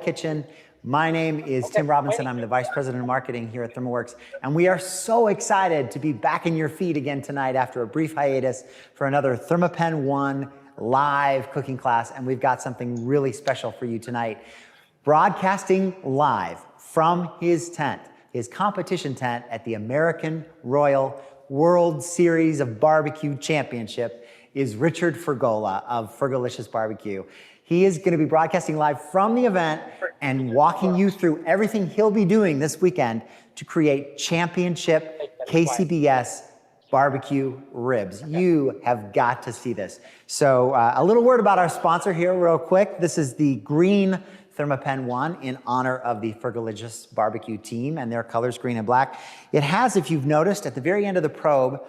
Kitchen. My name is Tim Robinson. I'm the Vice President of Marketing here at ThermoWorks, and we are so excited to be back in your feed again tonight after a brief hiatus for another ThermaPen 1 live cooking class, and we've got something really special for you tonight. Broadcasting live from his tent, his competition tent at the American Royal World Series of Barbecue Championship is Richard Fergola of Fergolicious BBQ. He is going to be broadcasting live from the event and walking you through everything he'll be doing this weekend to create championship KCBS barbecue ribs. You have got to see this. So a little word about our sponsor here real quick. This is the green ThermaPen 1 in honor of the Fergolicious BBQ Team and their colors, green and black. It has, if you've noticed, at the very end of the probe,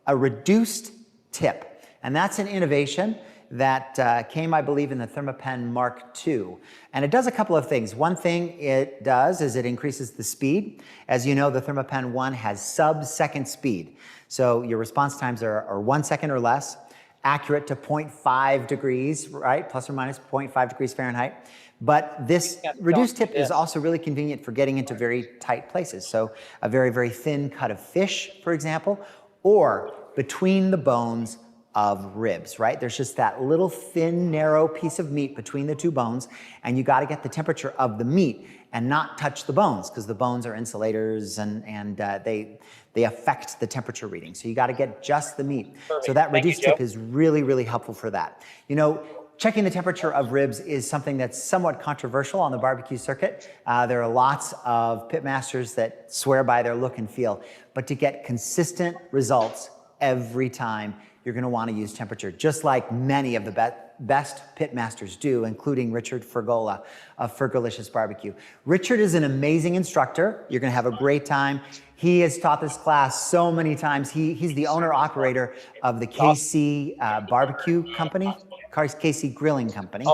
a reduced tip. And that's an innovation that came, I believe, in the ThermaPen Mark II. And it does a couple of things. One thing it does is it increases the speed. As you know, the ThermaPen 1 has sub-second speed. So your response times are 1 second or less, accurate to 0.5 degrees, right? Plus or minus 0.5 degrees Fahrenheit. But this reduced tip is also really convenient for getting into very tight places. So a very, very thin cut of fish, for example, or between the bones of ribs, right? There's just that little thin, narrow piece of meat between the two bones, and you got to get the temperature of the meat and not touch the bones, because the bones are insulators and they affect the temperature reading. So you got to get just the meat. Perfect. So that reduced tip is really, really helpful for that. You know, checking the temperature of ribs is something that's somewhat controversial on the barbecue circuit. There are lots of pitmasters that swear by their look and feel, but to get consistent results every time, you're going to want to use temperature, just like many of the best pitmasters do, including Richard Fergola of Fergolicious BBQ. Richard is an amazing instructor. You're going to have a great time. He has taught this class so many times. He's the owner-operator of the KC Barbecue Company, KC Grilling Company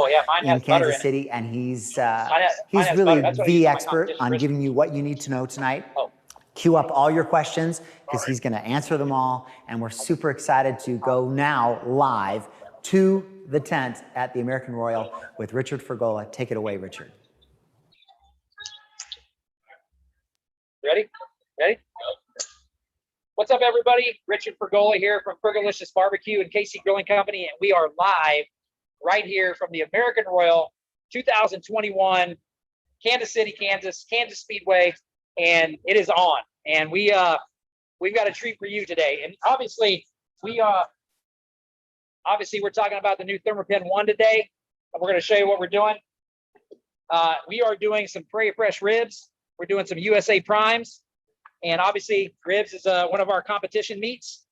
in Kansas City, and he's really the expert on giving you what you need to know tonight. Queue up all your questions because he's going to answer them all, and we're super excited to go now live to the tent at the American Royal with Richard Fergola. Take it away, Richard. Ready? What's up, everybody? Richard Fergola here from Fergolicious BBQ and KC Grilling Company, and we are live right here from the American Royal 2021 Kansas City, Kansas Speedway, and it is on. And we've got a treat for you today. And obviously we're talking about the new ThermaPen 1 today, and we're going to show you what we're doing. We are doing some Prairie Fresh ribs. We're doing some USA primes, and obviously ribs is one of our competition meats.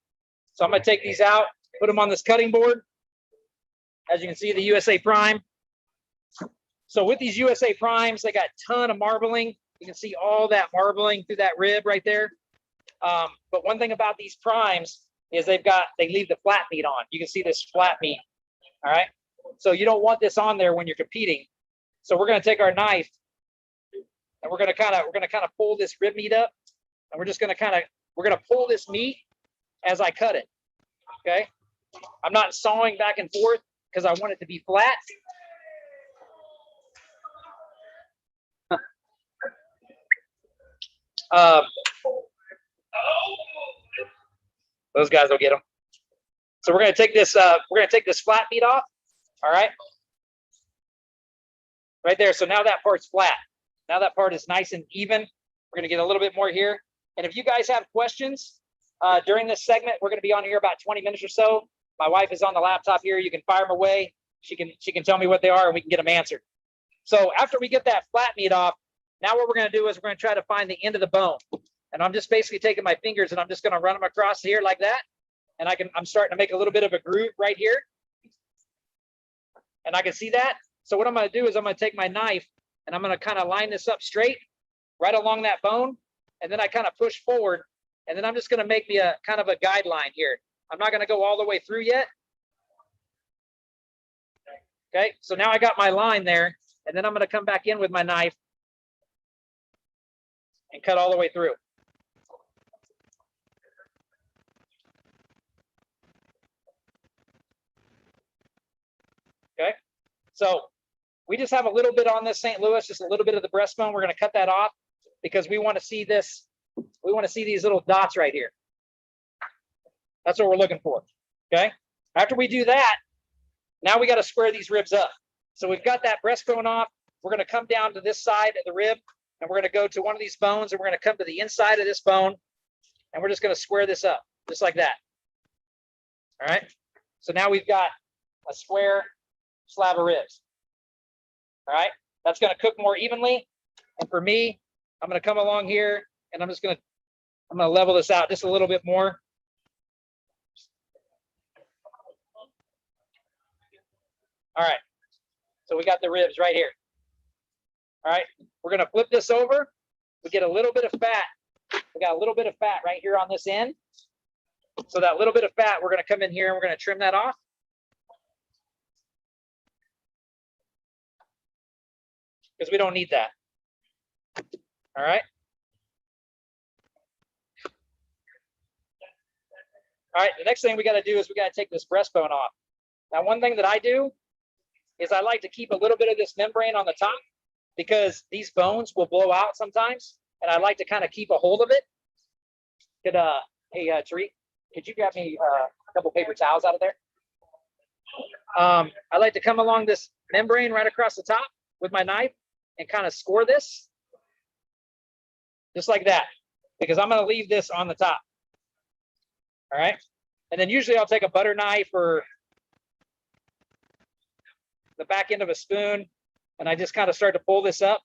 So I'm going to take these out, put them on this cutting board. As you can see, the USA prime. So with these USA primes, they got a ton of marbling. You can see all that marbling through that rib right there. But one thing about these primes is they leave the flat meat on. You can see this flat meat. All right. So you don't want this on there when you're competing. So we're going to take our knife and we're going to kind of pull this rib meat up, and we're going to pull this meat as I cut it. Okay. I'm not sawing back and forth because I want it to be flat. Those guys will get them. So we're going to take this flat meat off. All right. Right there. So now that part's flat. Now that part is nice and even. We're going to get a little bit more here. And if you guys have questions during this segment, we're going to be on here about 20 minutes or so. My wife is on the laptop here. You can fire them away. She can tell me what they are, and we can get them answered. So after we get that flat meat off, now what we're going to do is we're going to try to find the end of the bone. And I'm just basically taking my fingers and I'm just going to run them across here like that. And I'm starting to make a little bit of a groove right here. And I can see that. So what I'm going to do is I'm going to take my knife and I'm going to kind of line this up straight right along that bone. And then I kind of push forward. And then I'm just going to make me a kind of a guideline here. I'm not going to go all the way through yet. Okay. So now I got my line there. And then I'm going to come back in with my knife and cut all the way through. Okay, so We just have a little bit on this St. Louis, just a little bit of the breastbone. We're going to cut that off because we want to see this. We want to see these little dots right here. That's what we're looking for. Okay. After we do that, now we got to square these ribs up. So we've got that breastbone off. We're going to come down to this side of the rib, and we're going to go to one of these bones, and we're going to come to the inside of this bone, and we're just going to square this up just like that. All right. So now we've got a square slab of ribs. All right. That's going to cook more evenly. And for me, I'm going to come along here and I'm going to level this out just a little bit more. All right. So we got the ribs right here. All right. We're going to flip this over. We get a little bit of fat. We got a little bit of fat right here on this end. So that little bit of fat, we're going to come in here and we're going to trim that off. Because we don't need that. All right. All right. The next thing we got to do is we got to take this breastbone off. Now, one thing that I do is I like to keep a little bit of this membrane on the top because these bones will blow out sometimes. And I like to kind of keep a hold of it. Could, hey, Tariq, could you grab me a couple paper towels out of there? I like to come along this membrane right across the top with my knife and kind of score this just like that, because I'm going to leave this on the top. All right. And then usually I'll take a butter knife or the back end of a spoon, and I just kind of start to pull this up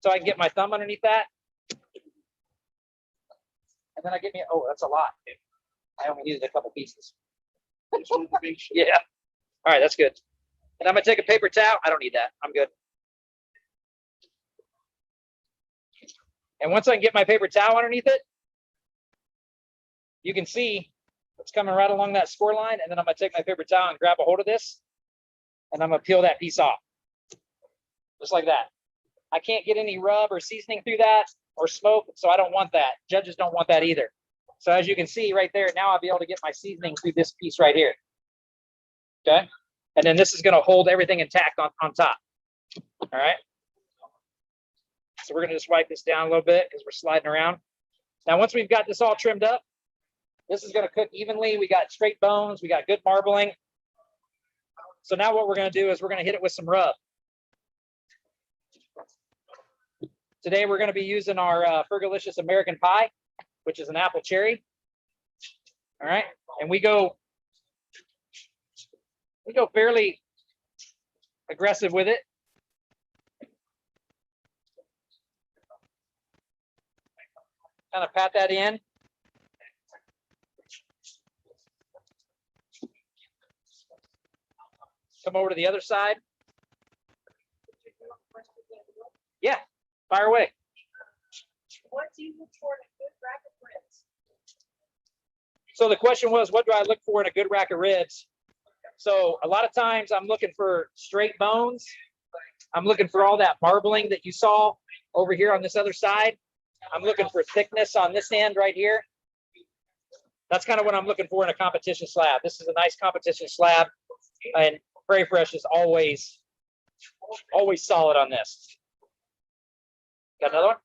so I can get my thumb underneath that. And then I get me, oh, that's a lot. I only needed a couple pieces. Yeah. All right, that's good. And I'm gonna take a paper towel. I don't need that. I'm good. And once I can get my paper towel underneath it, you can see it's coming right along that score line. And then I'm gonna take my paper towel and grab a hold of this, and I'm gonna peel that piece off. Just like that. I can't get any rub or seasoning through that or smoke, so I don't want that. Judges don't want that either. So as you can see right there, now I'll be able to get my seasoning through this piece right here. Okay. And then this is going to hold everything intact on top. All right. So we're going to just wipe this down a little bit because we're sliding around. Now, once we've got this all trimmed up, this is going to cook evenly. We got straight bones. We got good marbling. So now what we're going to do is we're going to hit it with some rub. Today, we're going to be using our Fergolicious American Pie, which is an apple cherry. All right. And we go fairly aggressive with it. Kind of pat that in. Come over to the other side. Yeah, fire away. What do you look for in a good rack of ribs? So the question was, what do I look for in a good rack of ribs? So a lot of times I'm looking for straight bones. I'm looking for all that marbling that you saw over here on this other side. I'm looking for thickness on this end right here. That's kind of what I'm looking for in a competition slab. This is a nice competition slab, and Prairie Fresh is always solid on this. Got another one?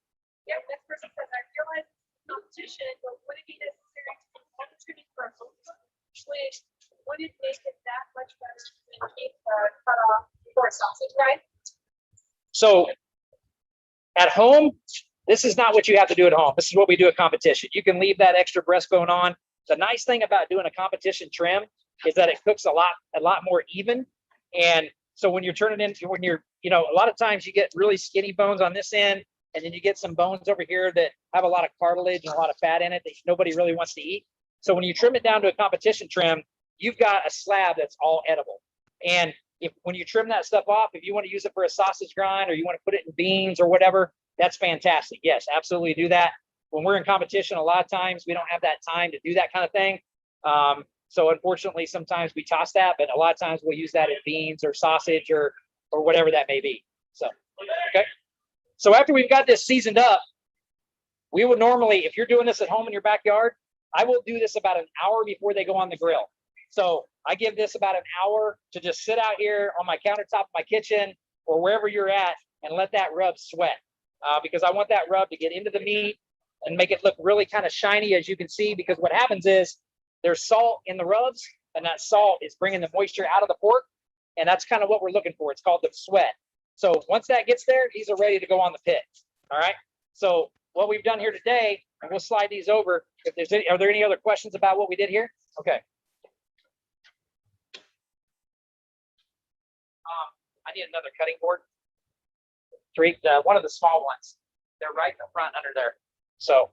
Yeah, next person says, I realize competition, but would it be necessary to be monitoring for a which would it make it that much better than keep cut off for sausage, right? So at home, this is not what you have to do at home. This is what we do at competition. You can leave that extra breastbone on. The nice thing about doing a competition trim is that it cooks a lot more even. And so when you're turning into, a lot of times you get really skinny bones on this end, and then you get some bones over here that have a lot of cartilage and a lot of fat in it that nobody really wants to eat. So when you trim it down to a competition trim, you've got a slab that's all edible. And when you trim that stuff off, if you want to use it for a sausage grind or you want to put it in beans or whatever, that's fantastic. Yes, absolutely do that. When we're in competition, a lot of times we don't have that time to do that kind of thing. So unfortunately, sometimes we toss that, but a lot of times we'll use that in beans or sausage or whatever that may be. So, okay. So after we've got this seasoned up, we would normally, if you're doing this at home in your backyard, I will do this about an hour before they go on the grill. So I give this about an hour to just sit out here on my countertop, my kitchen, or wherever you're at, and let that rub sweat. Because I want that rub to get into the meat and make it look really kind of shiny, as you can see, because what happens is there's salt in the rubs, and that salt is bringing the moisture out of the pork. And that's kind of what we're looking for. It's called the sweat. So once that gets there, these are ready to go on the pit. All right. So what we've done here today, and we'll slide these over. If there's any, are there any other questions about what we did here? Okay. I need another cutting board. One of the small ones. They're right in the front under there. So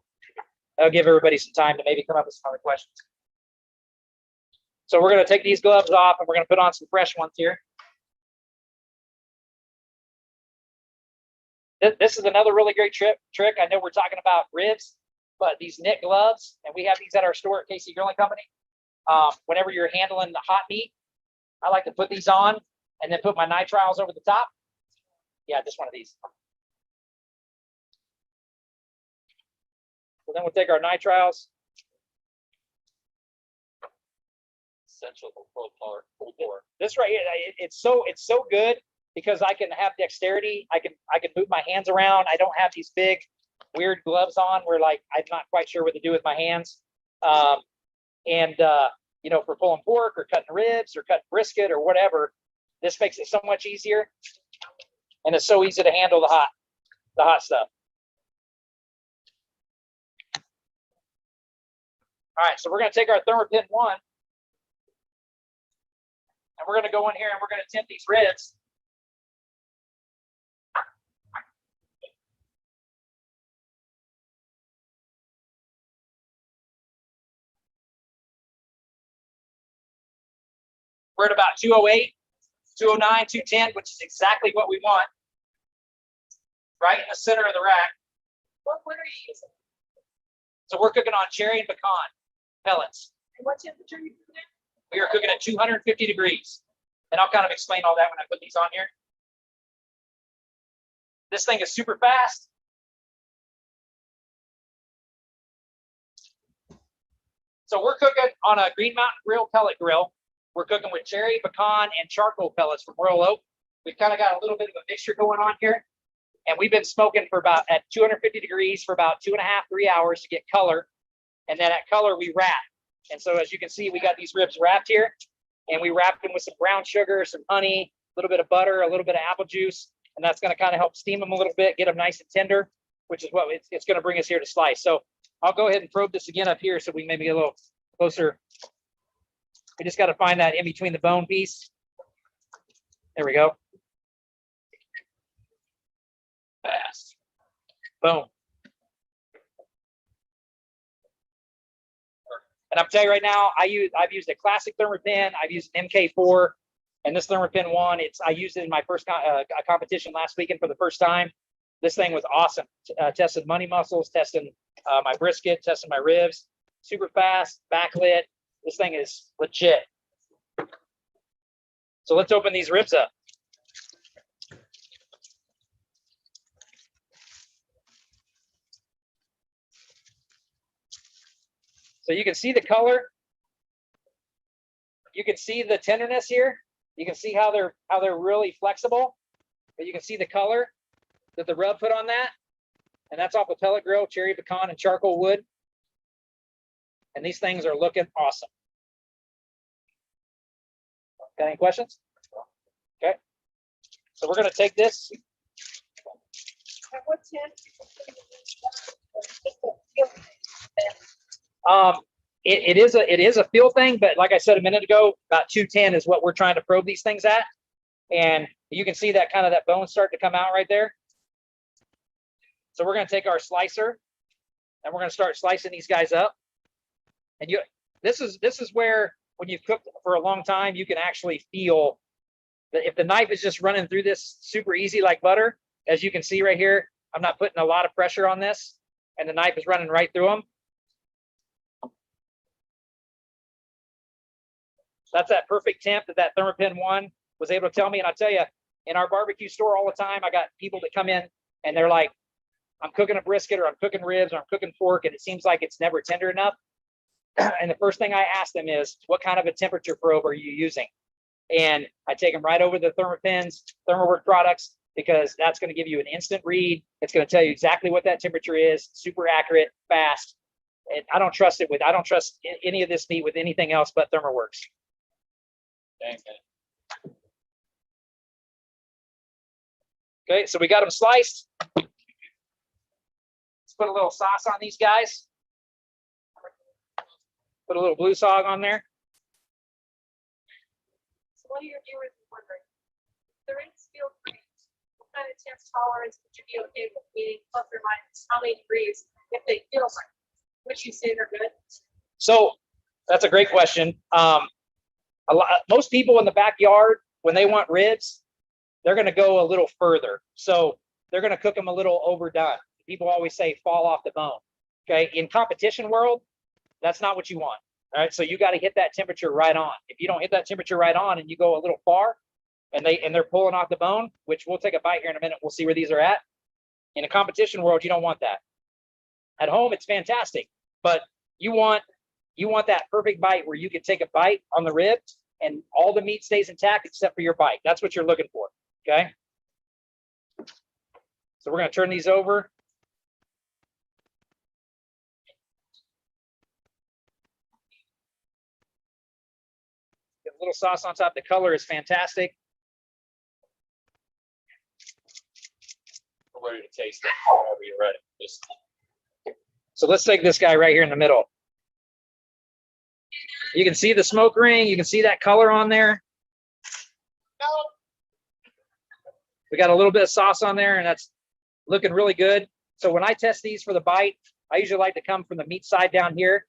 that'll give everybody some time to maybe come up with some other questions. So we're going to take these gloves off and we're going to put on some fresh ones here. This is another really great trick. I know we're talking about ribs, but these knit gloves, and we have these at our store at KC Grilling Company. Whenever you're handling the hot meat, I like to put these on and then put my nitriles over the top. Yeah, just one of these. So then we'll take our nitriles. Essential full bore. This right here, it's so good because I can have dexterity. I can move my hands around. I don't have these big weird gloves on where like I'm not quite sure what to do with my hands. You know, for pulling pork or cutting ribs or cutting brisket or whatever, this makes it so much easier. And it's so easy to handle the hot stuff. All right, so we're going to take our ThermoPen 1, and we're going to go in here and we're going to temp these ribs. We're at about 208, 209, 210, which is exactly what we want. Right in the center of the rack. What are you using? So we're cooking on cherry and pecan pellets. And what temperature are you putting in? We are cooking at 250 degrees. And I'll kind of explain all that when I put these on here. This thing is super fast. So we're cooking on a Green Mountain Grill pellet grill. We're cooking with cherry, pecan, and charcoal pellets from Royal Oak. We've kind of got a little bit of a mixture going on here. And we've been smoking for about at 250 degrees for about 2.5, 3 hours to get color. And then at color, we wrap. And so as you can see, we got these ribs wrapped here. And we wrapped them with some brown sugar, some honey, a little bit of butter, a little bit of apple juice. And that's going to kind of help steam them a little bit, get them nice and tender, which is what it's going to bring us here to slice. So I'll go ahead and probe this again up here so we maybe get a little closer. We just got to find that in between the bone piece. There we go. Fast. Boom. And I'm telling you right now, I've used a classic ThermoPen. I've used an MK4 and this ThermoPen 1. I used it in my first competition last weekend for the first time. This thing was awesome. Tested money muscles, testing my brisket, testing my ribs. Super fast, backlit. This thing is legit. So let's open these ribs up. So you can see the color. You can see the tenderness here. You can see how they're really flexible. But you can see the color that the rub put on that. And that's off a pellet grill, cherry, pecan, and charcoal wood. And these things are looking awesome. Got any questions? Okay. So we're going to take this. At what temp? It is a feel thing, but like I said a minute ago, about 210 is what we're trying to probe these things at. And you can see that kind of that bone start to come out right there. So we're going to take our slicer and we're going to start slicing these guys up. And this is where when you've cooked for a long time, you can actually feel that if the knife is just running through this super easy like butter, as you can see right here, I'm not putting a lot of pressure on this and the knife is running right through them. That's that perfect temp that ThermoPen 1 was able to tell me. And I tell you, in our barbecue store all the time, I got people that come in and they're like, I'm cooking a brisket or I'm cooking ribs or I'm cooking pork and it seems like it's never tender enough. And the first thing I ask them is, what kind of a temperature probe are you using? And I take them right over the ThermaPens, ThermaWorks products, because that's going to give you an instant read. It's going to tell you exactly what that temperature is, super accurate, fast. And I don't trust any of this meat with anything else but ThermaWorks. Okay, so we got them sliced. Let's put a little sauce on these guys. Put a little blue sog on there. So one of your viewers is wondering, the rings feel great. What kind of temp tolerance would you be okay with, meaning plus or minus how many degrees if they feel like? Would you say they're good? So that's a great question. Most people in the backyard, when they want ribs, they're going to go a little further. So they're going to cook them a little overdone. People always say fall off the bone. Okay, in competition world, that's not what you want. All right, so you got to hit that temperature right on. If you don't hit that temperature right on and you go a little far, and they're pulling off the bone, which we'll take a bite here in a minute. We'll see where these are at. In a competition world, you don't want that. At home, it's fantastic, but you want that perfect bite where you can take a bite on the rib and all the meat stays intact except for your bite. That's what you're looking for. Okay. So we're going to turn these over. Get a little sauce on top. The color is fantastic. We're ready to taste it whenever you're ready. Just So let's take this guy right here in the middle. You can see the smoke ring. You can see that color on there. We got a little bit of sauce on there, and that's looking really good. So when I test these for the bite, I usually like to come from the meat side down here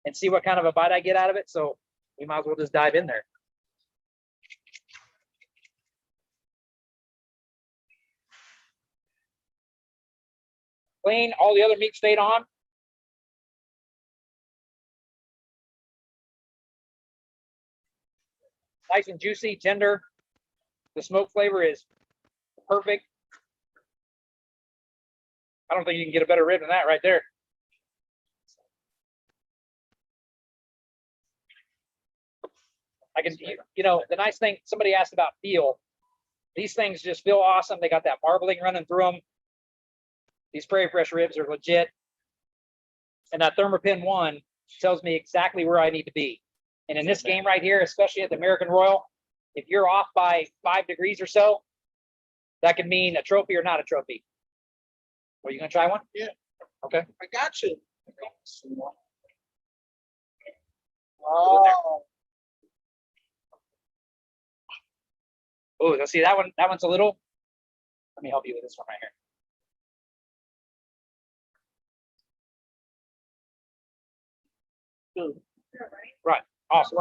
and see what kind of a bite I get out of it. So we might as well just dive in there. Clean, all the other meat stayed on. Nice and juicy, tender. The smoke flavor is perfect. I don't think you can get a better rib than that right there. I can, you know, the nice thing, somebody asked about feel. These things just feel awesome. They got that marbling running through them. These Prairie Fresh ribs are legit. And that ThermaPen 1 tells me exactly where I need to be. And in this game right here, especially at the American Royal, if you're off by 5 degrees or so, that could mean a trophy or not a trophy. Are you going to try one? Yeah. Okay. I got you. Oh, let's see that one. That one's a little. Let me help you with this one right here. Right. Awesome.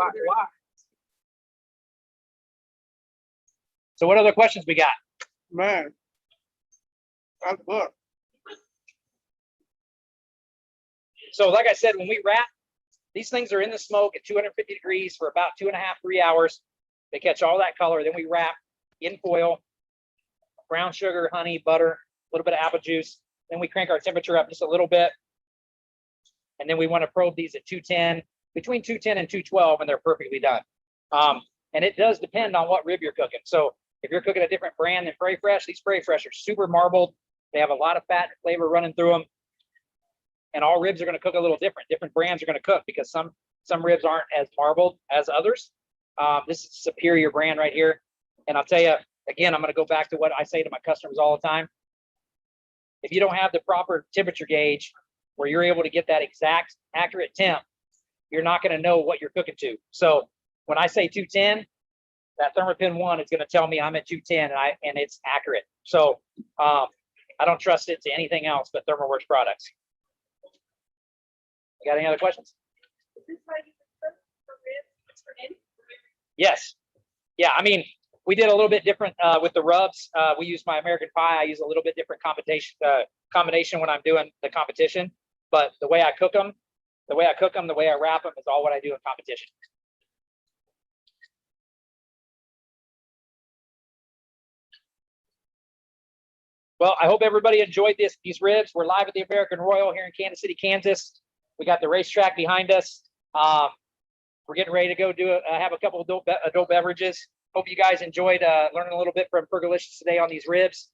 So what other questions we got? Man, that's good. So like I said, when we wrap, these things are in the smoke at 250 degrees for about 2.5, 3 hours. They catch all that color. Then we wrap in foil, brown sugar, honey, butter, a little bit of apple juice. Then we crank our temperature up just a little bit. And then we want to probe these at 210, between 210 and 212, and they're perfectly done. And it does depend on what rib you're cooking. So if you're cooking a different brand than Prairie Fresh, these Prairie Fresh are super marbled. They have a lot of fat and flavor running through them. And all ribs are going to cook a little different. Different brands are going to cook because some ribs aren't as marbled as others. This is a superior brand right here. And I'll tell you, again, I'm going to go back to what I say to my customers all the time. If you don't have the proper temperature gauge where you're able to get that exact accurate temp, you're not going to know what you're cooking to. So when I say 210, that ThermaPen 1 is going to tell me I'm at 210 and it's accurate. So I don't trust it to anything else but ThermaWorks products. You got any other questions? Is this how you cook for ribs for any? Yes. Yeah, I mean, we did a little bit different with the rubs. We use my American Pie. I use a little bit different combination when I'm doing the competition. But the way I cook them, the way I wrap them is all what I do in competition. Well, I hope everybody enjoyed these ribs. We're live at the American Royal here in Kansas City, Kansas. We got the racetrack behind us. We're getting ready to go have a couple of adult beverages. Hope you guys enjoyed learning a little bit from Fergolicious today on these ribs.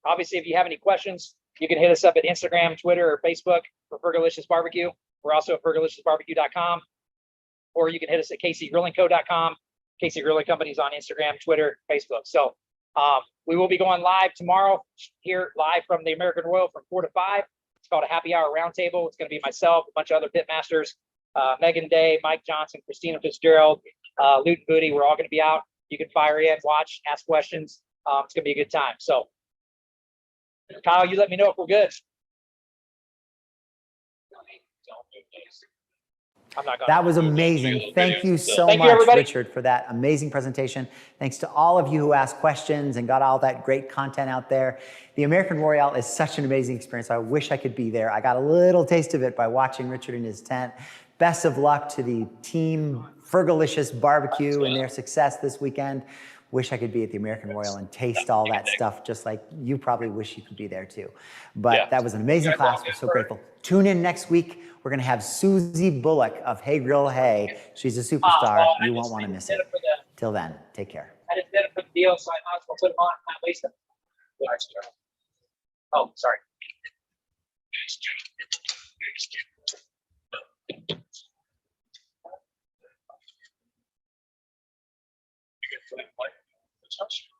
Obviously, if you have any questions, you can hit us up at Instagram, Twitter, or Facebook for Fergolicious BBQ. We're also at fergoliciousbbq.com, or you can hit us at kcgrillingco.com. KC Grilling Company's on Instagram, Twitter, Facebook. So we will be going live tomorrow here live from the American Royal from 4 to 5. It's called a happy hour roundtable. It's going to be myself, a bunch of other pitmasters, Megan Day, Mike Johnson, Christina Fitzgerald, Luton Booty. We're all going to be out. You can fire in, watch, ask questions. It's going to be a good time. So, Kyle, you let me know if we're good. I'm not gonna. That was amazing. Thank you so much, everybody. Richard, for that amazing presentation. Thanks to all of you who asked questions and got all that great content out there. The American Royale is such an amazing experience. I wish I could be there. I got a little taste of it by watching Richard in his tent. Best of luck to the team Fergolicious BBQ and their success this weekend. Wish I could be at the American Royal and taste all that stuff, just like you probably wish you could be there too. But that was an amazing class. We're so grateful. Tune in next week. We're going to have Susie Bullock of Hey Grill Hey. She's a superstar. You won't want to miss it. Till then, take care. I just did it for the deal, so I might as well put them on. Not waste them. Oh, sorry. You can